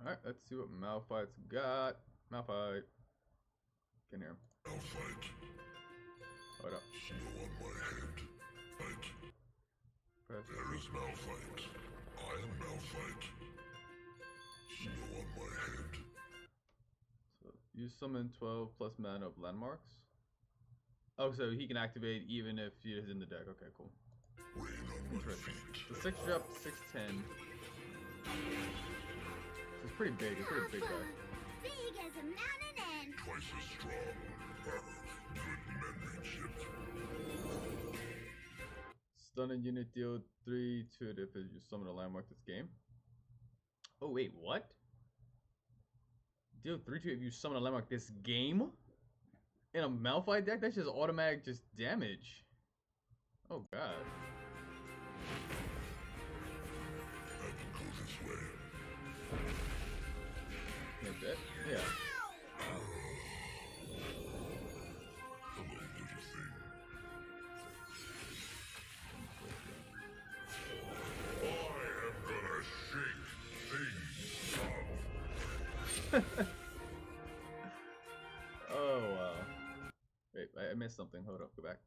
Alright, let's see what Malphite's got. Malphite. Get in here. Malphite. Hold up. Snow on my head. Fight. Press. There is Malphite. I am Malphite. Snow on my head. So, you summon 12 plus mana of landmarks. Oh, so he can activate even if he is in the deck. Okay, cool. Rain on my feet. The 6 drop, 610. So it's pretty big. It's a pretty big guy. Big as a mountain and Twice as strong. Good memory chip. Stun a unit, deal 3 to it if you summon a landmark this game. Oh, wait, what? Deal 3 to it if you summon a landmark this game? In a Malphite deck? That's just automatic just damage. Oh, God. I can go this way. Like that? Yeah. Hello, little thing. I am gonna shake things up. Oh, wow. Wait, I missed something. Hold up, go back.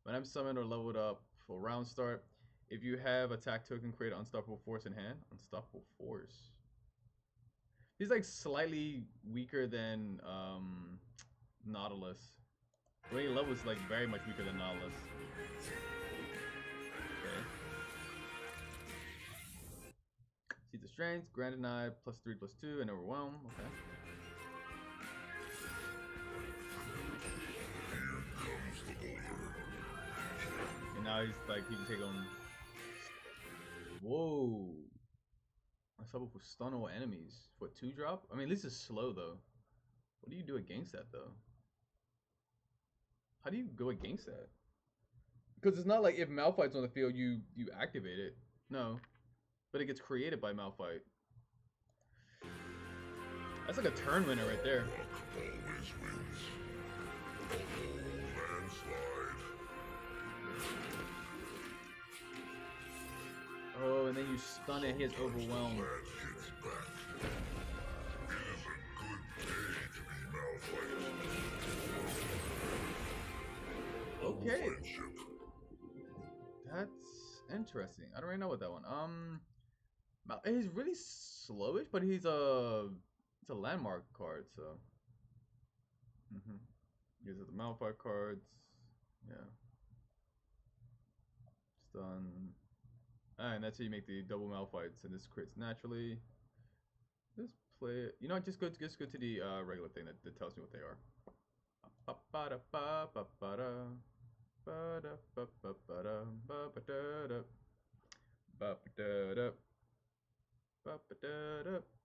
When I'm summoned or leveled up for round start, if you have attack token, create unstoppable force in hand. Unstoppable force. He's like slightly weaker than Nautilus. When he levels like very much weaker than Nautilus. Okay. See the strength, granted eye, +3/+2, and overwhelm. Okay. Here comes the ogre. And now he's like he can take on. Whoa. Unstoppable for stun all enemies. For 2 drop? I mean, this is slow though. What do you do against that though? How do you go against that? Because it's not like if Malphite's on the field, you activate it. No. But it gets created by Malphite. That's like a turn winner right there. Luck always wins. A whole landslide. Oh, and then you stun it, he has overwhelmed. That hits back. It is a good day to be Malphite. Okay. Friendship. That's interesting. I don't really know what that one. He's really slowish, but it's a landmark card, so. These are the Malphite cards. Yeah. Stun. And that's how you make the double Malphites, and this crits naturally. Just play it. You know what? Just go to the regular thing that tells me what they are.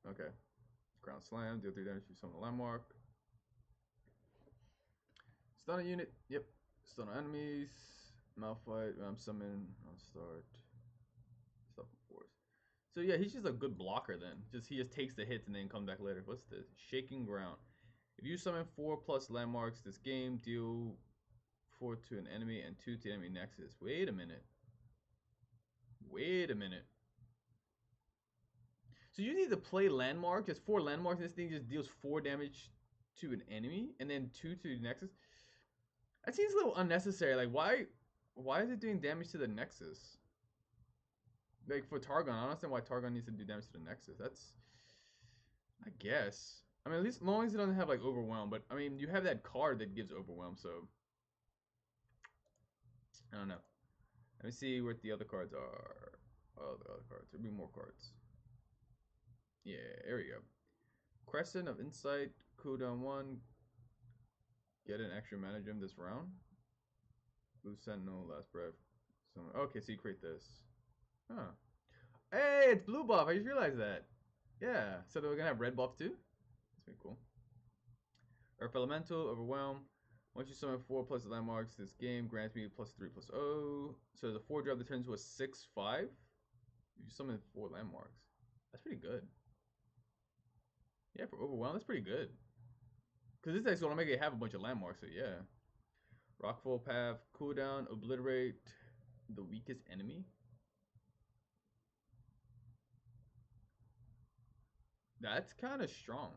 Okay. Ground slam, deal 3 damage to summon a landmark. Stun a unit, yep. Stun on enemies. Malphite, I'm summoning, I'll start. Stop force. So yeah, he's just a good blocker then. He just takes the hits and then comes back later. What's this? Shaking ground. If you summon 4+ landmarks this game, deal 4 to an enemy and 2 to enemy nexus. Wait a minute. Wait a minute. So you need to play landmark. Just 4 landmarks. This thing just deals 4 damage to an enemy and then 2 to the nexus. That seems a little unnecessary. Like why is it doing damage to the nexus? Like for Targon, I don't understand why Targon needs to do damage to the nexus. That's, I guess. I mean, at least as long as it doesn't have like overwhelm. But I mean, you have that card that gives overwhelm, so I don't know. Let me see what the other cards are. Oh, the other cards. There'll be more cards. Yeah, there we go. Crescent of Insight, cooldown 1. Get an extra mana gem this round. Blue Sentinel, last breath. Okay, so you create this. Huh. Hey, it's blue buff. I just realized that. Yeah, so we're gonna have red buff too? That's pretty cool. Earth Elemental, Overwhelm. Once you summon 4+ landmarks, this game grants me +3/+0. So the 4 drop that turns into a 6/5. You summon 4 landmarks. That's pretty good. Yeah, for Overwhelm, that's pretty good. Because this deck's gonna make it have a bunch of landmarks, so yeah. Rockfall Path, cooldown, obliterate the weakest enemy. That's kind of strong.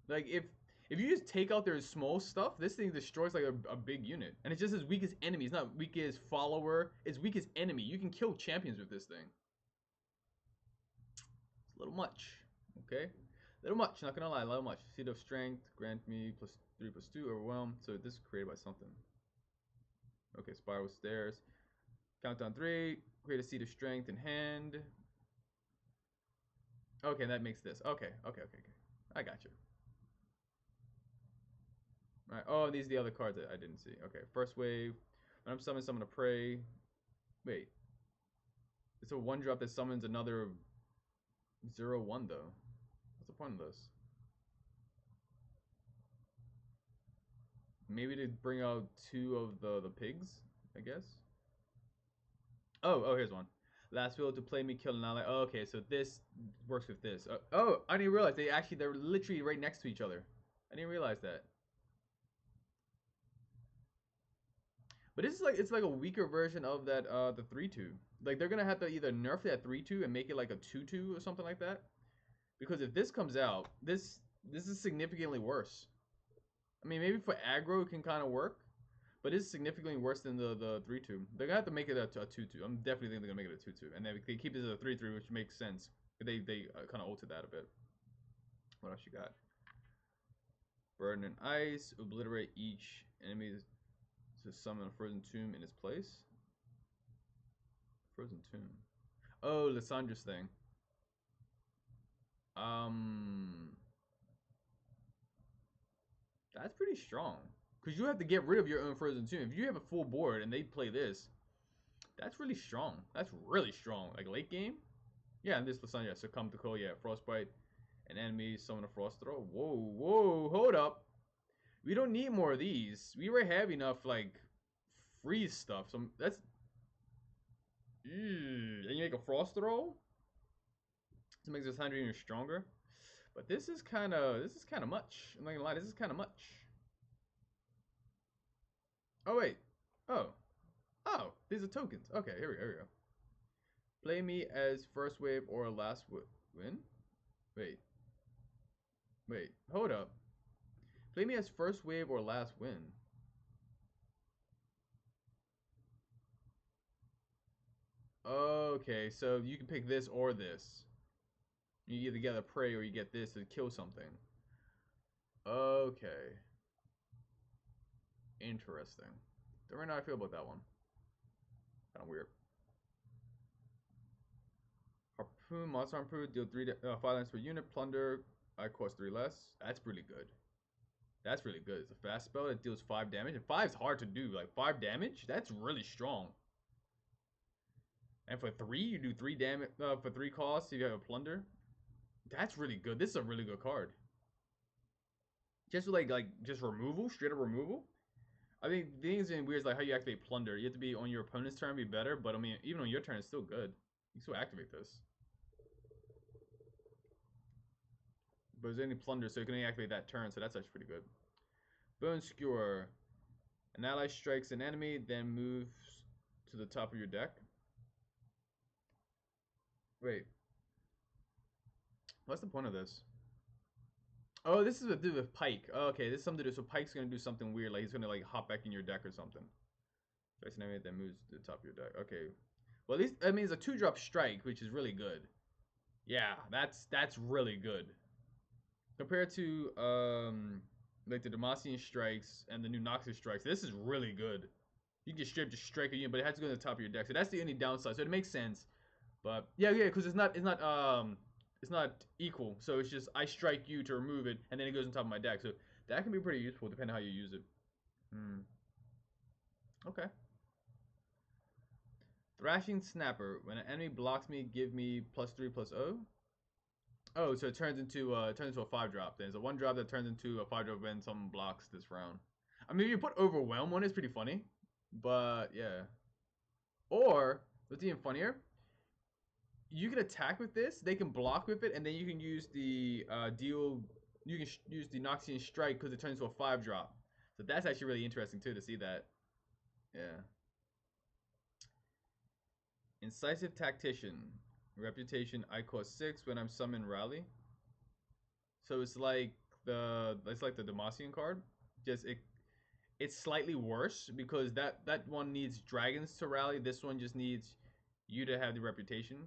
Like if you just take out their small stuff, this thing destroys like a big unit, and it's just as weak as enemy. It's not weak as follower. It's weak as enemy. You can kill champions with this thing. It's a little much. Okay, a little much. Not gonna lie, a little much. Seed of strength grant me +3/+2 overwhelm. So this is created by something. Okay, spiral stairs. Countdown 3. Create a seed of strength in hand. Okay, that makes this. Okay. I got you. Alright, oh, these are the other cards that I didn't see. Okay, first wave. When I'm summoning someone to pray. Wait. It's a 1-drop that summons another 0/1 though. What's the point of this? Maybe to bring out 2 of the pigs, I guess. Oh, here's one. Last will to play me, kill an ally. Oh, okay, so this works with this. Oh, I didn't realize they're literally right next to each other. I didn't realize that. But this is like it's like a weaker version of that the 3/2. Like they're gonna have to either nerf that 3/2 and make it like a 2/2 or something like that. Because if this comes out, this is significantly worse. I mean, maybe for aggro it can kind of work, but it's significantly worse than the 3/2. They're gonna have to make it a 2/2. I'm definitely thinking they're gonna make it a 2/2, and then they keep it as a 3/3, which makes sense. They kind of altered that a bit. What else you got? Burn and ice, obliterate each enemy to summon a frozen tomb in its place. Frozen tomb. Oh, Lissandra's thing. That's pretty strong. Because you have to get rid of your own frozen tomb. If you have a full board and they play this, that's really strong. That's really strong. Like late game? Yeah, and this Lysandra, succumb to cold, yeah, frostbite. An enemy, summon a frost throw. Whoa, hold up. We don't need more of these. We already have enough, like, freeze stuff. So that's... Ew. And you make a frost throw? This makes this 100 even stronger. But this is kind of much. I'm not gonna lie, this is kind of much. Oh, wait. Oh. Oh, these are tokens. Okay, here we go. Play me as first wave or last win? Wait. Hold up. Play me as first wave or last win. Okay, so you can pick this or this. You either get a prey or you get this to kill something. Okay. Interesting. Don't really know how I feel about that one. Kind of weird. Harpoon, monster harpoon, deal 5 damage per unit. Plunder, I cost 3 less. That's really good. That's really good. It's a fast spell that deals 5 damage. And 5 is hard to do. Like 5 damage? That's really strong. And for 3, you do 3 damage for 3 costs. You have a plunder. That's really good. This is a really good card. Just like just removal, straight up removal. I think the thing is weird is like how you activate plunder. You have to be on your opponent's turn to be better, but I mean even on your turn it's still good. You can still activate this. But there's any plunder, so you can only activate that turn, so that's actually pretty good. Bone Skewer. An ally strikes an enemy, then moves to the top of your deck. Wait. What's the point of this? Oh, this is to do with Pike. Oh, okay, this is something to do. So Pike's gonna do something weird, like he's gonna like hop back in your deck or something. Strikes an enemy, then moves to the top of your deck. Okay. Well, at least I mean it's a 2-drop strike, which is really good. Yeah, that's really good. Compared to like the Demacian strikes and the new Noxus strikes, this is really good. You can just strike a unit, but it has to go to the top of your deck. So that's the only downside. So it makes sense. But yeah, because it's not equal. So it's just I strike you to remove it, and then it goes on top of my deck. So that can be pretty useful depending on how you use it. Okay. Thrashing Snapper. When an enemy blocks me, give me +3/+0. Oh, so it turns into a 5-drop. There's a 1-drop that turns into a 5-drop when someone blocks this round. I mean, if you put Overwhelm on, it's pretty funny. But yeah. Or what's even funnier? You can attack with this. They can block with it, and then you can use the deal. You can use the Noxian Strike because it turns into a 5-drop. So that's actually really interesting too to see that. Yeah. Incisive Tactician. Reputation, I cost 6 when I'm summoned rally. So it's like the Demacian card. Just it's slightly worse because that one needs dragons to rally. This one just needs you to have the reputation.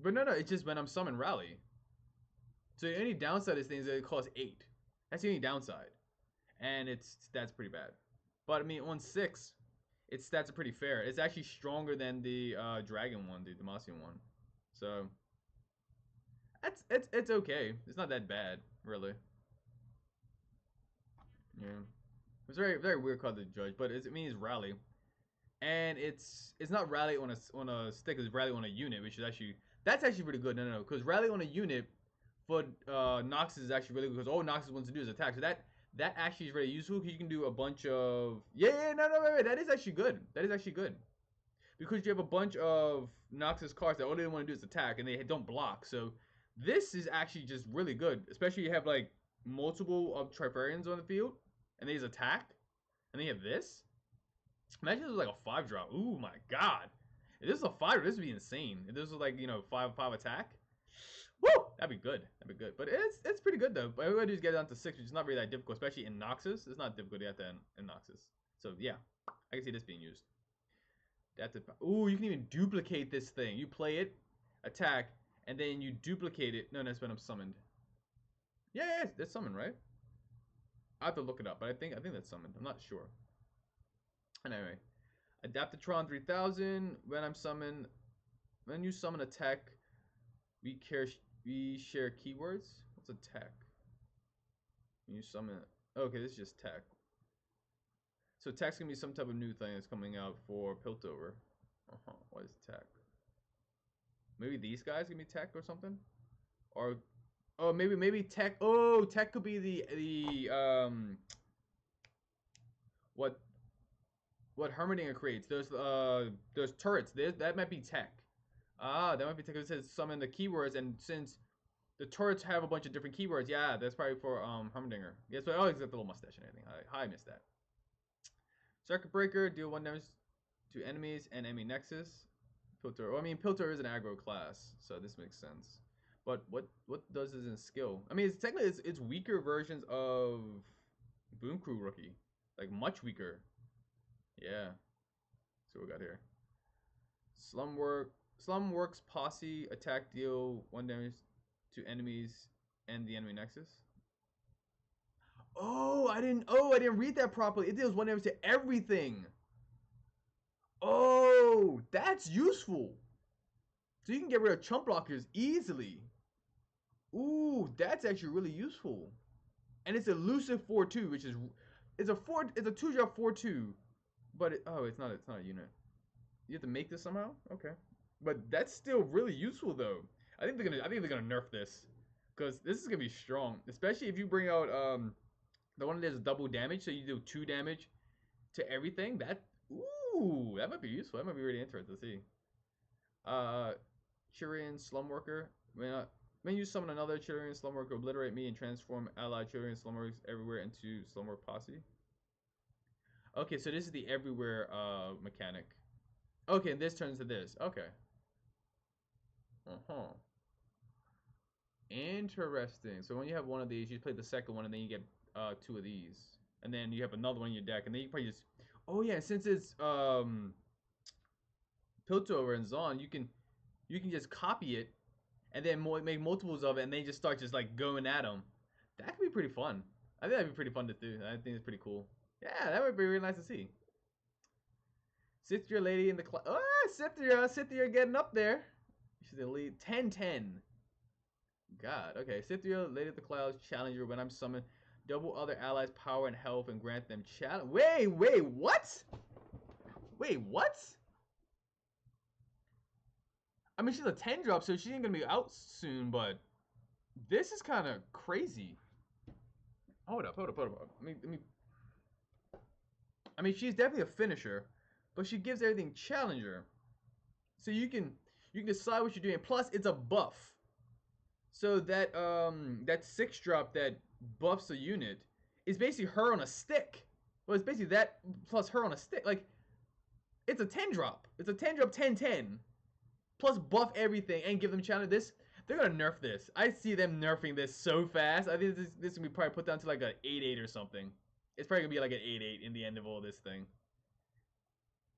But no, it's just when I'm summon rally. So the only downside is things that it costs 8. That's the only downside, and its stats pretty bad. But I mean, on 6, its stats are pretty fair. It's actually stronger than the dragon one, the Demacian one. So it's okay. It's not that bad, really. Yeah, it's very weird card to judge, but it means rally, and it's not rally on a stick. It's rally on a unit, which is actually that's actually pretty good. No, because rally on a unit for Nox is actually really good because all Nox wants to do is attack. So that actually is very useful because you can do a bunch of no, wait, that is actually good. That is actually good because you have a bunch of Nox's cards that all they want to do is attack and they don't block. So this is actually just really good, especially you have like multiple of Trifarians on the field and they just attack and they have this. Imagine this was like a 5-drop. Ooh my god. If this was a 5, this would be insane. If this was like, 5 attack. Woo! That'd be good. That'd be good. But it's pretty good though. But everybody just get down to 6, which is not really that difficult, especially in Noxus. It's not difficult to get that in Noxus. So yeah, I can see this being used. Ooh, you can even duplicate this thing. You play it, attack, and then you duplicate it. No, that's when I'm summoned. Yeah, that's summoned, right? I have to look it up, but I think that's summoned. I'm not sure. Anyway, Adaptatron 3000. When I'm summoned, when you summon a tech, we share keywords. What's a tech? When you summon it. Okay, this is just tech. So tech's gonna be some type of new thing that's coming out for Piltover. What is tech? Maybe these guys gonna be tech or something? Or oh maybe tech. Oh, tech could be the what Hermitinger creates. Those turrets. That might be tech. Ah, that might be tech. It says summon the keywords, and since the turrets have a bunch of different keywords, yeah, that's probably for Hermitinger. Yes, but oh, he's got the little mustache and everything. I missed that. Circuit Breaker, deal 1 damage to enemies and enemy nexus. Piltor. Well, I mean, Piltor is an aggro class, so this makes sense. But what does this in skill? I mean, it's weaker versions of Boom Crew Rookie, like much weaker. Yeah. So we got here. Slumworks Posse, attack, deal 1 damage to enemies and the enemy nexus. Oh, I didn't read that properly. It deals 1 damage to everything. Oh, that's useful. So you can get rid of chump blockers easily. Ooh, that's actually really useful. And it's elusive 4/2, which is it's a 2-drop 4/2, but it's not a unit. You have to make this somehow? Okay. But that's still really useful though. I think they're gonna nerf this. Because this is gonna be strong. Especially if you bring out the one that does double damage, so you do 2 damage to everything. That might be useful. That might be really interesting to see. Chirian Slumworker. When you summon another Chirian Slumworker, obliterate me and transform allied Chirian Slumworkers everywhere into Slumwork Posse. Okay, so this is the everywhere mechanic. Okay, and this turns to this. Okay. Interesting. So when you have one of these, you play the second one, and then you get 2 of these, and then you have another one in your deck, and then you probably just. Oh yeah, since it's Piltover and Zon, you can just copy it, and then make multiples of it, and then just start just like going at them. That could be pretty fun. I think that'd be pretty fun to do. I think it's pretty cool. Yeah, that would be really nice to see. Cythria Lady in the cloud. Oh, Cythria getting up there. She's the lead. 10-10. God. Okay. Cythria Lady of the Clouds, Challenger. When I'm summoned, double other allies' power and health and grant them challenge. Wait, what? Wait, what? I mean, she's a 10-drop, so she ain't gonna be out soon, but this is kind of crazy. Hold up. I mean, she's definitely a finisher, but she gives everything challenger. So you can decide what you're doing. Plus, it's a buff. So that 6-drop that buffs a unit is basically her on a stick. Well, it's basically that plus her on a stick. Like, it's a 10-drop. It's a 10-drop 10-10. Plus buff everything and give them challenge. They're gonna nerf this. I see them nerfing this so fast. I think this is gonna be probably put down to like an 8-8 or something. It's probably gonna be like an 8-8 in the end of all this thing.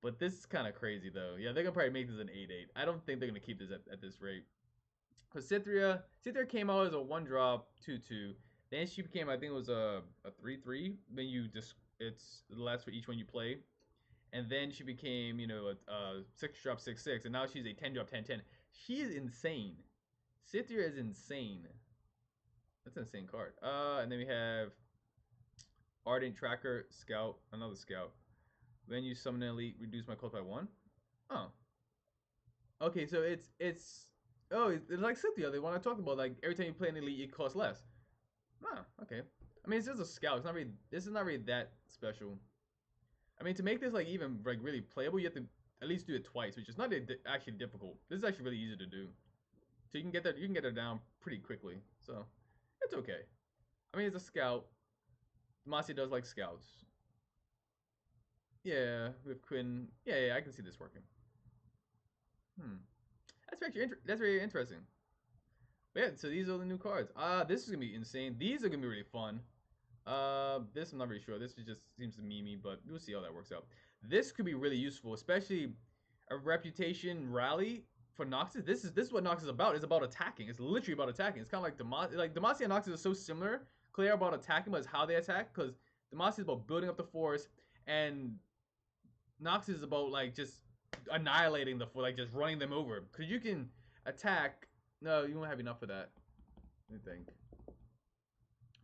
But this is kind of crazy though. Yeah, they're gonna probably make this an 8-8. I don't think they're gonna keep this at this rate. Because Cytheria came out as a 1-drop 2/2. Then she became, I think it was a 3/3. Then you just it lasts for each one you play. And then she became, you know, a 6-drop 6/6, and now she's a 10-drop 10/10. She is insane. Cytheria is insane. That's an insane card. And then we have Ardent Tracker, Scout, another Scout. When you summon an elite, reduce my cost by 1. Oh. Okay, so it's it's like Cytheria, the one I talked about. Like every time you play an elite, it costs less. Ah, okay. I mean, it's just a Scout. It's not really. This is not really that special. I mean, to make this like even like really playable, you have to at least do it twice, which is not actually difficult. This is actually really easy to do. So you can get it down pretty quickly. So it's okay. I mean, it's a Scout. Demacia does like Scouts. Yeah, with Quinn. Yeah, I can see this working. That's actually that's very interesting. But yeah, so these are the new cards. This is gonna be insane. These are gonna be really fun. This I'm not really sure. This just seems to me, but we'll see how that works out. This could be really useful, especially a reputation rally for Noxus. This is what Noxus is about. It's about attacking. It's literally about attacking. It's kind of like Demacia. Like Demacia and Noxus are so similar. Clear about attacking, but it's how they attack. Because Demacia is about building up the force, and Noxus is about like just annihilating the force, like just running them over. Because you can attack. No, you won't have enough of that. Let me think.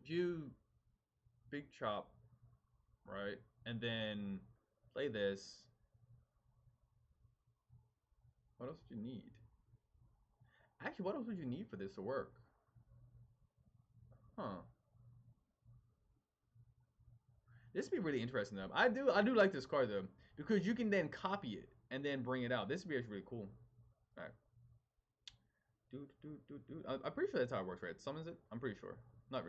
If you big chop, right, and then play this. What else would you need? Actually, what else would you need for this to work? Huh. This would be really interesting though. I do like this card though, because you can then copy it and then bring it out. This would be actually really cool. Alright. I'm pretty sure that's how it works, right? It summons it? I'm pretty sure. Not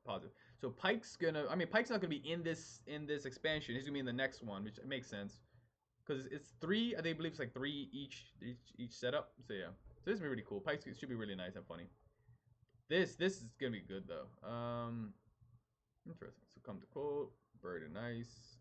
positive. So Pike's Pike's not gonna be in this expansion. He's gonna be in the next one, which makes sense. Because it's 3, I think, I believe it's like 3 each setup. So yeah. So this is gonna be really cool. Pike's should be really nice and funny. This is gonna be good though. Interesting. So come to quote, bird and nice.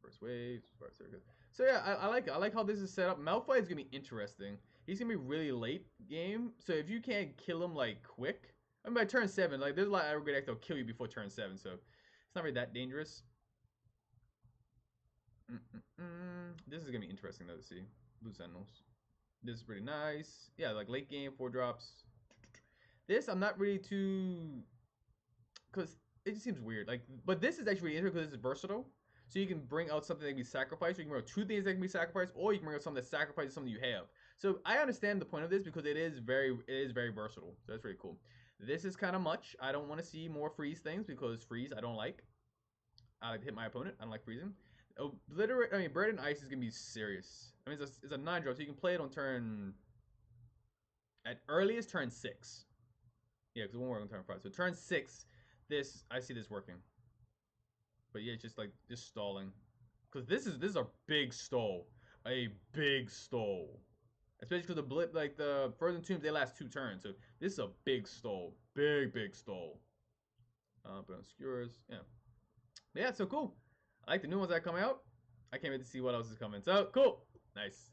First wave, first circuit. So yeah, I like it. I like how this is set up. Malphite is gonna be interesting. He's gonna be really late game. So if you can't kill him like quick, I mean by turn 7, like there's a lot of aggregate that'll kill you before turn 7. So it's not really that dangerous. This is gonna be interesting though to see. Blue Sentinels. This is pretty nice. Yeah, like late game 4 drops. This I'm not really too, because it just seems weird. Like, but this is actually interesting because it's versatile. So you can bring out something that can be sacrificed, or you can bring out 2 things that can be sacrificed, or you can bring out something that sacrifices something you have. So I understand the point of this because it is very versatile. So that's really cool. This is kind of much. I don't want to see more freeze things because freeze I don't like. I like to hit my opponent. I don't like freezing. Obliterate. I mean, Bread and Ice is gonna be serious. I mean, it's a 9-drop, so you can play it on turn. At earliest, turn 6. Yeah, because it won't work on turn 5. So turn 6, I see this working. But yeah, it's just like stalling, because this is a big stall, especially because the blip, like the Frozen Tombs, they last 2 turns. So this is a big stall, big stall. But obscures, yeah. But yeah, so cool. I like the new ones that come out. I can't wait to see what else is coming. So cool, nice.